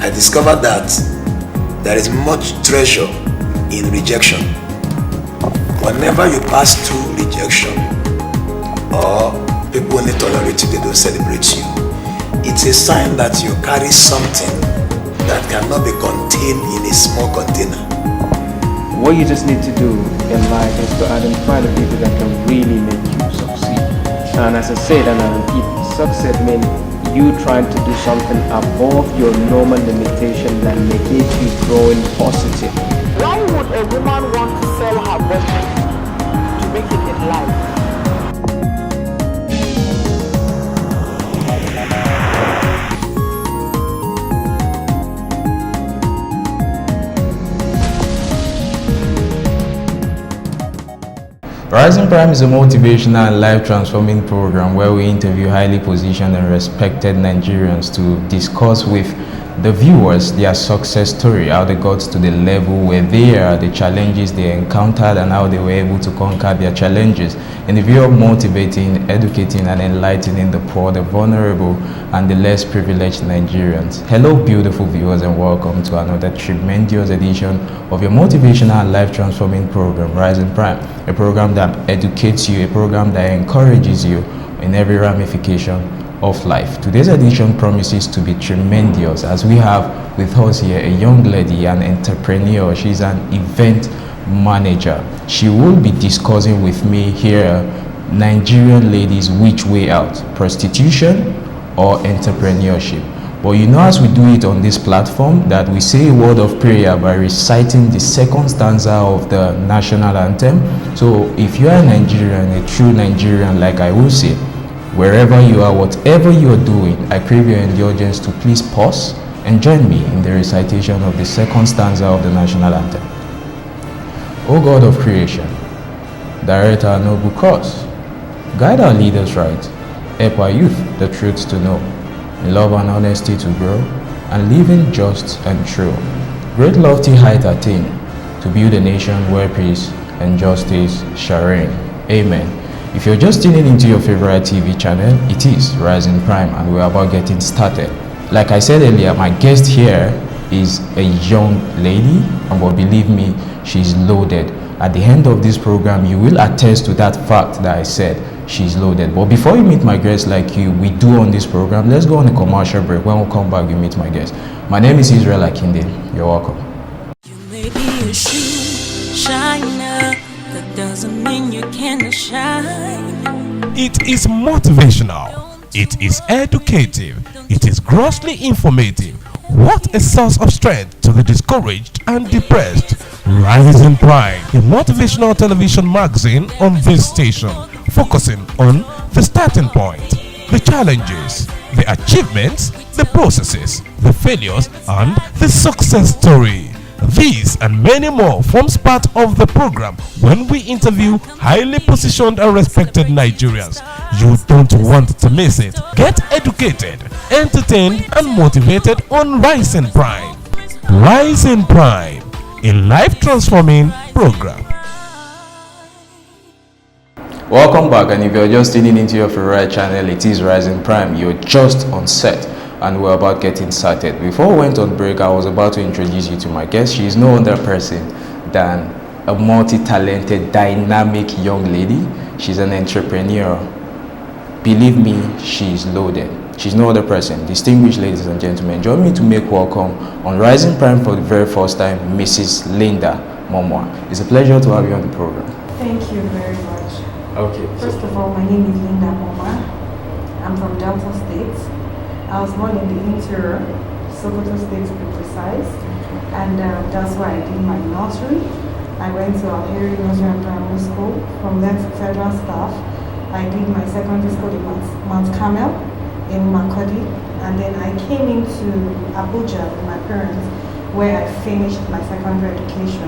I discovered that there is much treasure in rejection. Whenever you pass through rejection or people only tolerate you, they don't celebrate you, it's a sign that you carry something that cannot be contained in a small container. What you just need to do in life is to identify the people that can really make you succeed. And as I said and I repeat, success means you trying to do something above your normal limitation that negates you growing positive. Why would a woman want to sell her body to make it in life? Rising Prime is a motivational and life-transforming program where we interview highly positioned and respected Nigerians to discuss with the viewers their success story, how they got to the level where they are, the challenges they encountered, and how they were able to conquer their challenges in the view of motivating, educating, and enlightening the poor, the vulnerable, and the less privileged Nigerians. Hello, beautiful viewers, and welcome to another tremendous edition of your motivational and life-transforming program, Rising Prime, a program that educates you, a program that encourages you in every ramification of life. Today's edition promises to be tremendous as we have with us here a young lady, an entrepreneur. She's an event manager. She will be discussing with me here Nigerian ladies which way out, prostitution or entrepreneurship. But you know, as we do it on this platform, that we say a word of prayer by reciting the second stanza of the national anthem. So if you are a Nigerian, a true Nigerian like I will say, wherever you are, whatever you are doing, I crave your indulgence to please pause and join me in the recitation of the second stanza of the national anthem. O God of creation, direct our noble cause, guide our leaders right, help our youth the truth to know, in love and honesty to grow, and living just and true. Great lofty height attain, to build a nation where peace and justice shall reign. Amen. If you're just tuning into your favorite TV channel, it is Rising Prime, and we're about getting started. Like I said earlier, my guest here is a young lady, and but believe me, she's loaded. At the end of this program, you will attest to that fact that I said she's loaded. But before you meet my guests like we do on this program, let's go on a commercial break. When we come back, you meet my guest. My name is Israel Akinde. You're welcome. You may be a shoe shiner, that doesn't mean you can't shine. It is motivational, it is educative, it is grossly informative. What a source of strength to the discouraged and depressed. Rising Prime, a motivational television magazine on this station, focusing on the starting point, the challenges, the achievements, the processes, the failures, and the success story. These and many more forms part of the program when we interview highly positioned and respected Nigerians. You don't want to miss it. Get educated, entertained, and motivated on Rising Prime. Rising Prime, a life-transforming program. Welcome back, and if you're just tuning into your favorite channel, it is Rising Prime. You're just on set, and we're about getting started. Before we went on break, I was about to introduce you to my guest. She is no other person than a multi-talented, dynamic young lady. She's an entrepreneur. Believe me, she's loaded. She's no other person. Distinguished ladies and gentlemen, join me to make welcome on Rising Prime for the very first time, Mrs. Linda Momah. It's a pleasure to have you on the program. Thank you very much. Okay. First of all, my name is Linda Momah. I'm from Delta State. I was born in the interior, Sokoto State to be precise, and that's where I did my nursery. I went to Alheri Nursery and Primary School. From there to Federal Staff. I did my secondary school in Mount Carmel in Makodi, and then I came into Abuja with my parents, where I finished my secondary education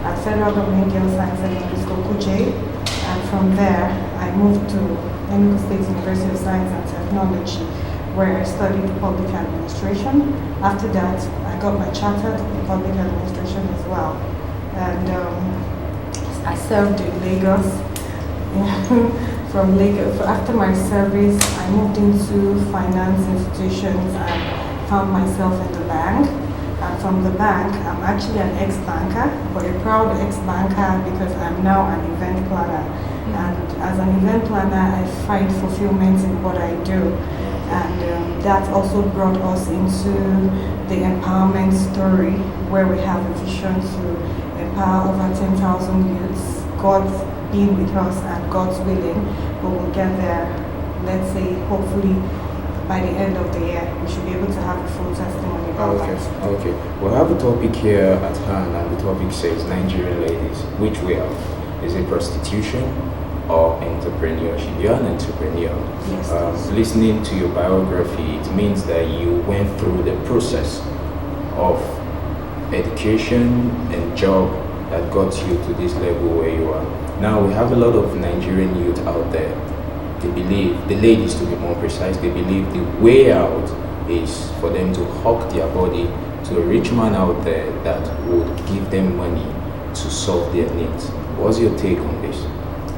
at Federal Government Girls Science Secondary School, Kuje, and from there I moved to Enugu State University of Science and Technology, where I studied public administration. After that, I got my chartered in public administration as well, and I served in Lagos. From Lagos, after my service, I moved into finance institutions and found myself in the bank. And from the bank, I'm actually an ex-banker, but a proud ex-banker because I'm now an event planner. And as an event planner, I find fulfillment in what I do. And that also brought us into the empowerment story, where we have a vision to empower over 10,000 youths. God's being with us and God's willing, but we'll get there, let's say, hopefully by the end of the year. We should be able to have a full testimony about that. Okay. We have a topic here at hand, and the topic says Nigerian ladies. Which way out? Is it prostitution or entrepreneurship? You're an entrepreneur. Yes. Listening to your biography, it means that you went through the process of education and job that got you to this level where you are. Now we have a lot of Nigerian youth out there. They believe, the ladies to be more precise, they believe the way out is for them to hawk their body to a rich man out there that would give them money to solve their needs. What's your take on this?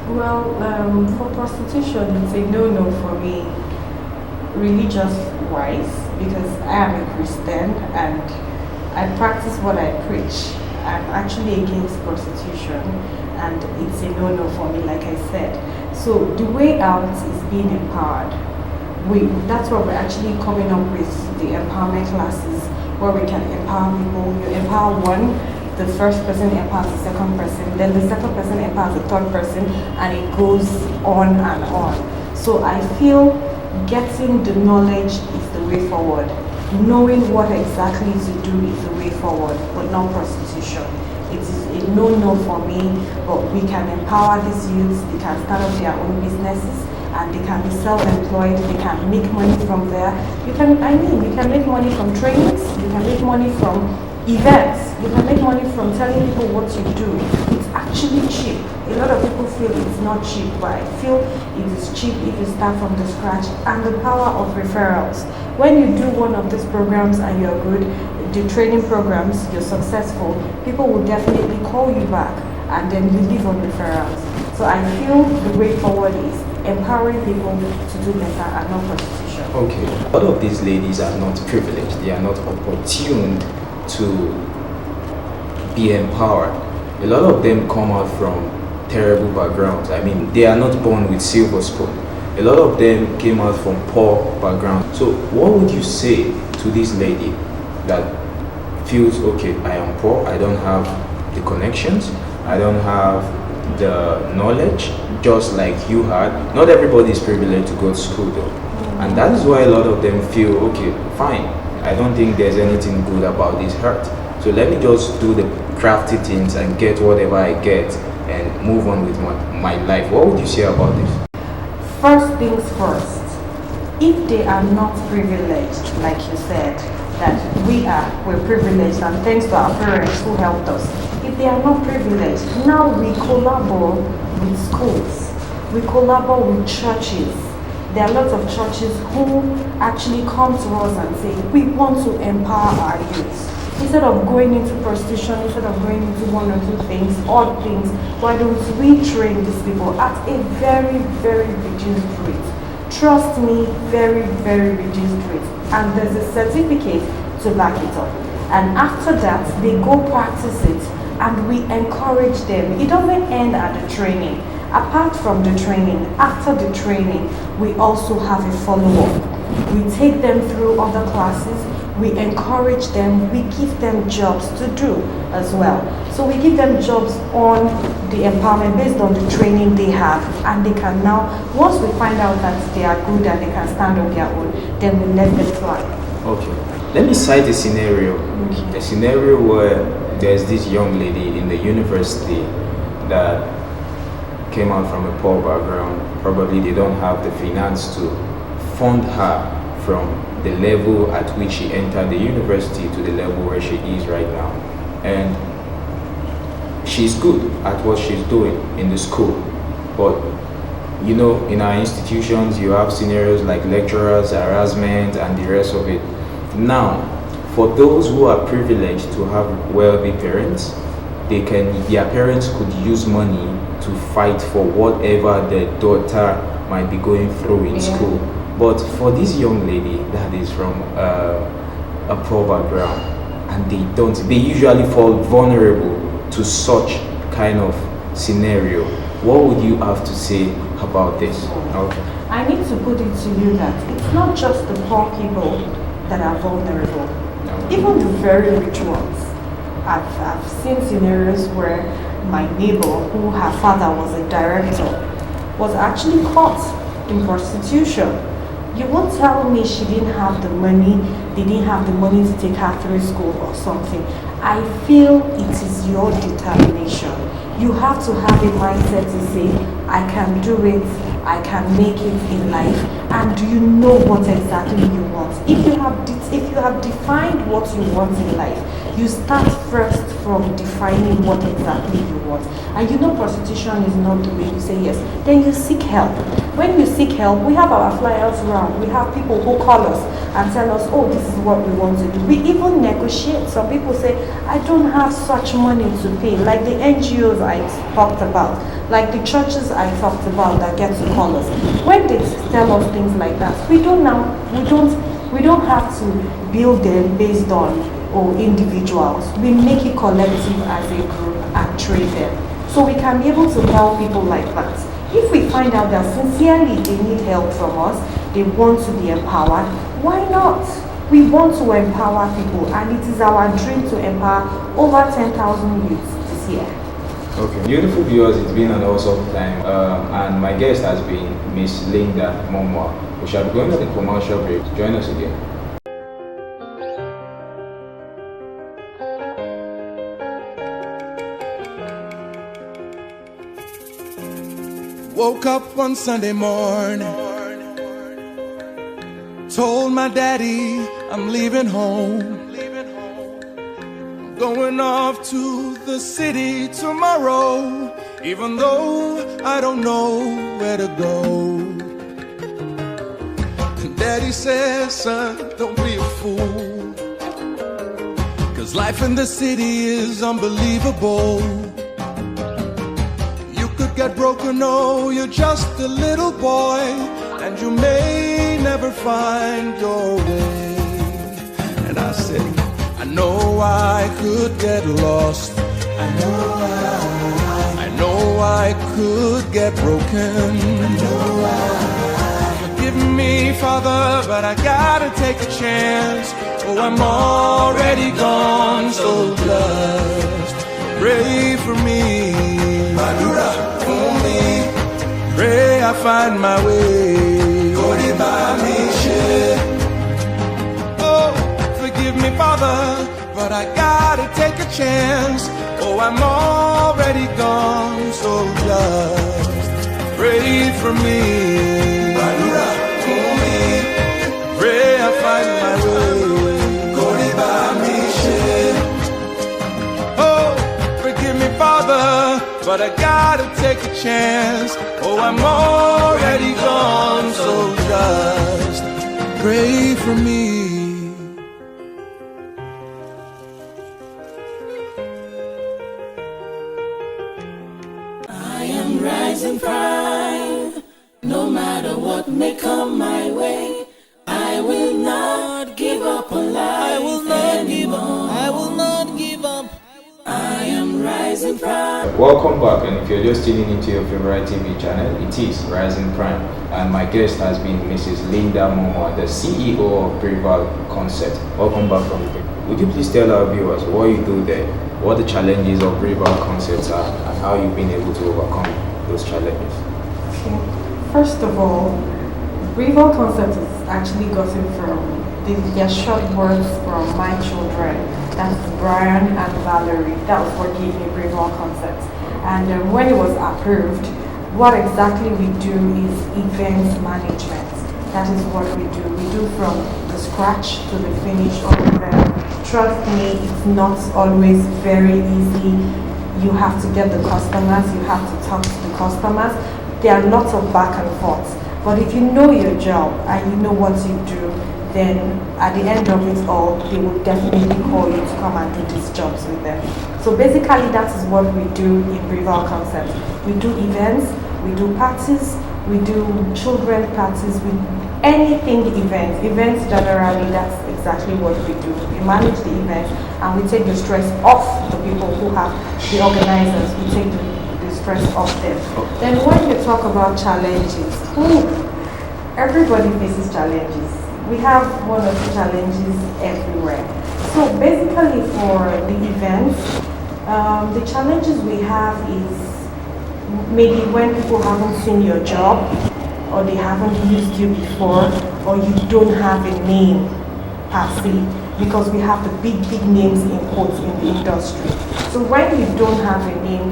Well, for prostitution, it's a no-no for me, religious-wise, because I am a Christian and I practice what I preach. I'm actually against prostitution, and it's a no-no for me, like I said. So the way out is being empowered. That's why we're actually coming up with the empowerment classes, where we can empower people. You empower one, the first person empowers the second person, then the second person empowers the third person, and it goes on and on. So I feel getting the knowledge is the way forward. Knowing what exactly to do is the way forward, but not prostitution. It is a no-no for me, but we can empower these youths. They can start up their own businesses, and they can be self-employed. They can make money from there. You can make money from trainings. You can make money from events. You can make money from telling people what you do. It's actually cheap. A lot of people feel it's not cheap, but I feel it is cheap if you start from the scratch. And the power of referrals. When you do one of these programs and you're good, the training programs, you're successful, people will definitely call you back, and then you live on referrals. So I feel the way forward is empowering people to do better and not prostitution. Okay, a lot of these ladies are not privileged. They are not opportuned to be empowered. A lot of them come out from terrible backgrounds. I mean, they are not born with silver spoon. A lot of them came out from poor background. So what would you say to this lady that feels, okay, I am poor, I don't have the connections, I don't have the knowledge, just like you had. Not everybody is privileged to go to school though. And that is why a lot of them feel, okay, fine, I don't think there's anything good about this hurt. So let me just do the crafty things and get whatever I get and move on with my life. What would you say about this? First things first, if they are not privileged, like you said, that we're privileged, and thanks to our parents who helped us. If they are not privileged, now we collaborate with schools, we collaborate with churches. There are lots of churches who actually come to us and say, we want to empower our youth. Instead of going into prostitution, instead of going into one or two things, odd things, why don't we train these people at a very, very reduced rate? Trust me, very, very reduced rate. And there's a certificate to back it up. And after that, they go practice it, and we encourage them. It doesn't end at the training. Apart from the training, after the training, we also have a follow-up. We take them through other classes, we encourage them, we give them jobs to do as well. So we give them jobs on the empowerment based on the training they have, and they can now, once we find out that they are good and they can stand on their own, then we let them fly. Okay. Let me cite a scenario. A scenario where there's this young lady in the university that came out from a poor background. Probably they don't have the finance to fund her from the level at which she entered the university to the level where she is right now. And she's good at what she's doing in the school. But you know, in our institutions, you have scenarios like lecturers, harassment, and the rest of it. Now, for those who are privileged to have wealthy parents, their parents could use money to fight for whatever their daughter might be going through in school. But for this young lady that is from a poor background and they usually fall vulnerable to such kind of scenario. What would you have to say about this? Okay. I need to put it to you that it's not just the poor people that are vulnerable. Even the very rich ones. I've seen scenarios where my neighbor, who her father was a director, was actually caught in prostitution. You won't tell me she didn't have the money, they didn't have the money to take her through school or something. I feel it is your determination. You have to have a mindset to say, I can do it, I can make it in life, and do you know what exactly you want? If you have defined what you want in life, you start first from defining what exactly you want. And you know prostitution is not the way you say yes. Then you seek help. When you seek help, we have our flyers around. We have people who call us and tell us, oh, this is what we want to do. We even negotiate. Some people say, I don't have such money to pay. Like the NGOs I talked about, like the churches I talked about that get to call us. When they tell us things like that, we don't have to build them based on individuals. We make it collective as a group and trade them. So we can be able to help people like that. If we find out that sincerely they need help from us, they want to be empowered, why not? We want to empower people, and it is our dream to empower over 10,000 youths this year. Okay, beautiful viewers, it's been an awesome time, and my guest has been Miss Linda Momah. We shall be going to the commercial break. Join us again. Woke up one Sunday morning, told my daddy I'm leaving home, going off to the city tomorrow, even though I don't know where to go. And daddy says, son, don't be a fool, 'cause life in the city is unbelievable. Get broken, no, you're just a little boy, and you may never find your way. And I said, I know I could get lost, I know I could get broken, forgive me, Father, but I gotta take a chance. Oh, I'm already gone, so just pray for me. Madura. Pray I find my way. Oh, forgive me, Father, but I gotta take a chance. Oh, I'm already gone, so just pray for me. Pray I find my way. Oh, forgive me, Father, but I gotta take a chance. Oh, I'm already gone, so just pray for me. I am rising pride, no matter what may come my way. I will not give up on life. I will not give up. I will not give up. I am rising prime. Welcome back, and if you're just tuning into your favorite TV channel, it is Rising Prime, and my guest has been Mrs. Linda Momah, the CEO of Preval Concept. Welcome back from the break. Would you please tell our viewers what you do there, what the challenges of Preval Concepts are, and how you've been able to overcome those challenges? Okay. First of all, Preval Concept is actually gotten from their short words from my children. That's Brian and Valerie. That was what gave me Preval Concept. And when it was approved, what exactly we do is event management. That is what we do. We do from the scratch to the finish of them. Trust me, it's not always very easy. You have to get the customers, you have to talk to the customers. There are lots of back and forth. But if you know your job and you know what you do, then at the end of it all, they will definitely call you to come and do these jobs with them. So basically, that is what we do in Preval Concept. We do events, we do parties, we do children parties, we anything events generally. That's exactly what we do. We manage the events and we take the stress off the people who have the organizers. We take the stress off them. Then when you talk about challenges, everybody faces challenges. We have one or two challenges everywhere. So basically for the events, the challenges we have is maybe when people haven't seen your job, or they haven't used you before, or you don't have a name per se, because we have the big names in quotes in the industry. So when you don't have a name,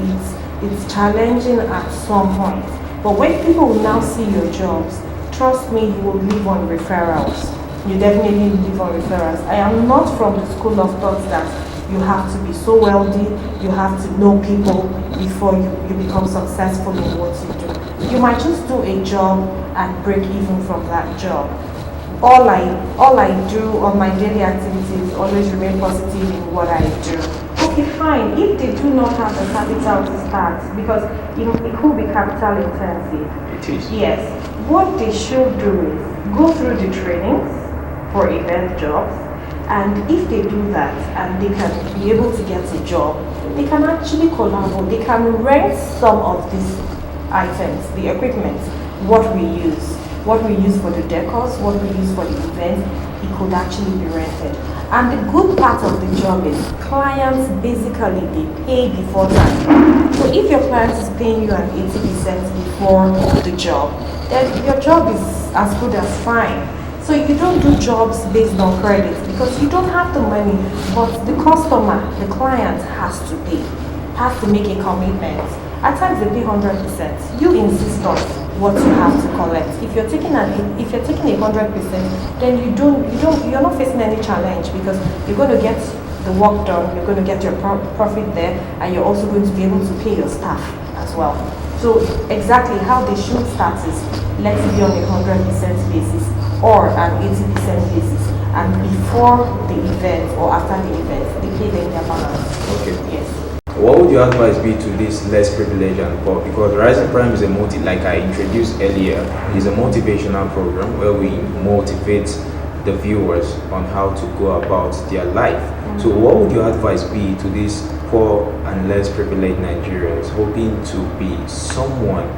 it's challenging at some point. But when people will now see your jobs, trust me, you will live on referrals. You definitely live on referrals. I am not from the school of thought that you have to be so wealthy, you have to know people before you become successful in what you do. You might just do a job and break even from that job. All I do on my daily activities always remain positive in what I do. Okay, fine. If they do not have the capital to start, because it could be capital intensive. It is. Yes. What they should do is go through the trainings for event jobs, and if they do that and they can be able to get a job, they can actually collaborate. They can rent some of these items, the equipment, what we use for the decors, what we use for the event, it could actually be rented. And the good part of the job is clients basically they pay before time. So if your client is paying you an 80% before the job, then your job is as good as fine. So you don't do jobs based on credit because you don't have the money, but the customer, the client has to pay, has to make a commitment. At times they pay 100%. You insist on what you have to collect. If you're taking 100%, then you're not facing any challenge because you're going to get the work done, you're going to get your profit there, and you're also going to be able to pay your staff as well. So exactly how they should start is let's be on a 100% basis or an 80% basis, and before the event or after the event, they pay them their balance. Okay. Yes. What would your advice be to this less privileged and poor? Because Rising Prime is like I introduced earlier, is a motivational program where we motivate the viewers on how to go about their life. So what would your advice be to these poor and less privileged Nigerians hoping to be someone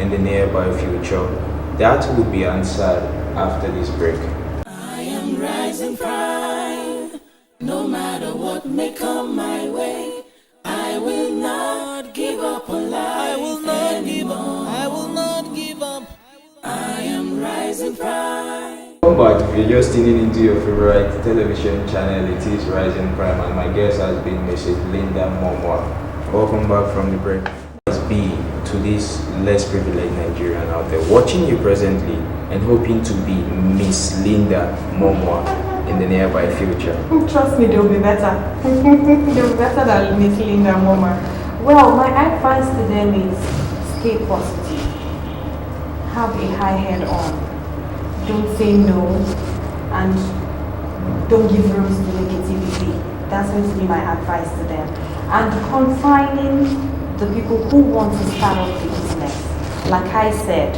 in the nearby future? That would be answered after this break. I am rising prime, no matter what may come my way. I will not give up on life. I will not give up. I will not give up. I am rising prime. Welcome back. If you're just tuning into your favorite television channel, it is Rising Prime, and my guest has been Mrs. Linda Momah. Welcome back from the break. Let's be to this less privileged Nigerian out there watching you presently and hoping to be Miss Linda Momah in the nearby future. Trust me, they'll be better. They'll be better than Miss Linda Momah. Well, my advice to them is stay positive. Have a high head on. Don't say no, and don't give room to negativity. That's going to be my advice to them. And confining the people who want to start up the business. Like I said,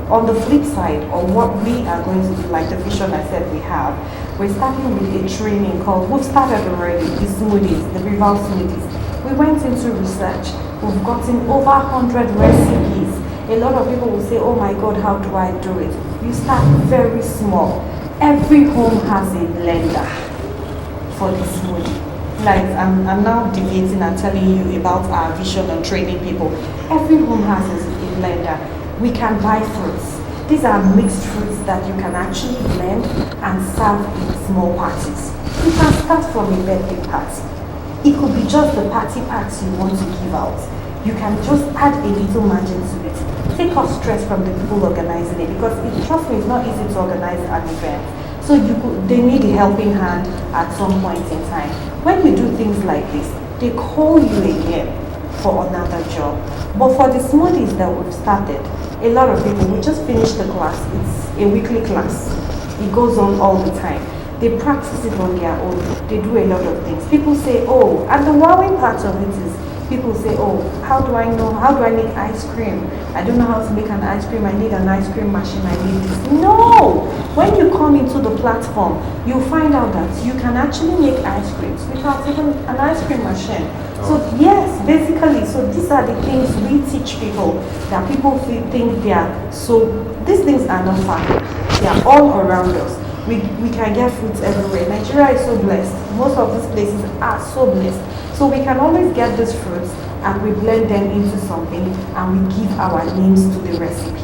on the flip side, or what we are going to do, like the vision I said we're starting with a training called, we've started already, the smoothies, the rival smoothies. We went into research, we've gotten over 100 recipes. A lot of people will say, oh my God, how do I do it? You start very small. Every home has a blender for the smoothie. Like I'm now debating and telling you about our vision on training people. Every home has a blender. We can buy fruits. These are mixed fruits that you can actually blend and serve in small parties. You can start from a birthday party. It could be just the party packs you want to give out. You can just add a little margin to it. Take off stress from the people organizing it, because trust me, it's not easy to organize an event. So they need a helping hand at some point in time. When you do things like this, they call you again for another job. But for the smoothies that we've started, a lot of people, we just finished the class. It's a weekly class. It goes on all the time. They practice it on their own. They do a lot of things. People say, oh, and the wowing part of it is People say, oh, how do I make ice cream? I don't know how to make an ice cream. I need an ice cream machine. I need this. No! When you come into the platform, you find out that you can actually make ice creams without even an ice cream machine. So yes, basically, so these are the things we teach people that people think they are. So these things are not far. They are all around us. We can get fruits everywhere. Nigeria is so blessed. Most of these places are so blessed. So we can always get these fruits and we blend them into something and we give our names to the recipes.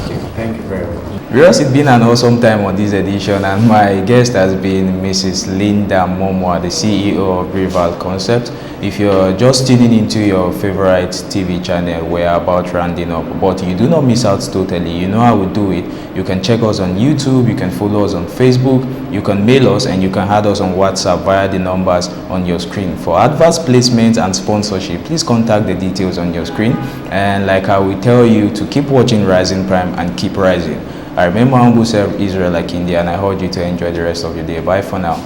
Okay, thank you very much. Yes, it's been an awesome time on this edition, and my guest has been Mrs. Linda Momah, the CEO of Rival Concept. If you're just tuning into your favorite TV channel, we're about rounding up, but you do not miss out totally. You know how we do it. You can check us on YouTube, you can follow us on Facebook, you can mail us, and you can add us on WhatsApp via the numbers on your screen. For advert placement and sponsorship, please contact the details on your screen. And like I will tell you to keep watching Rising Prime and keep rising. I remember humble serve Israel like India, and I urge you to enjoy the rest of your day. Bye for now.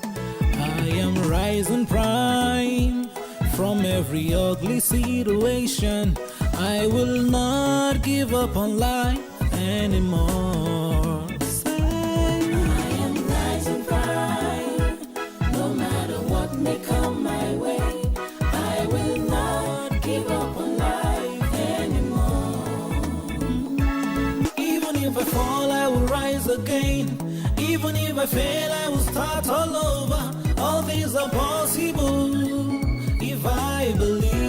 I am rising prime from every ugly situation. I will not give up on life anymore. Say, I am rising prime, no matter what may come my way. I will not give up on life anymore. Even if I fall, I will rise again. Even if I fail, I will start all over. All things are possible if I believe.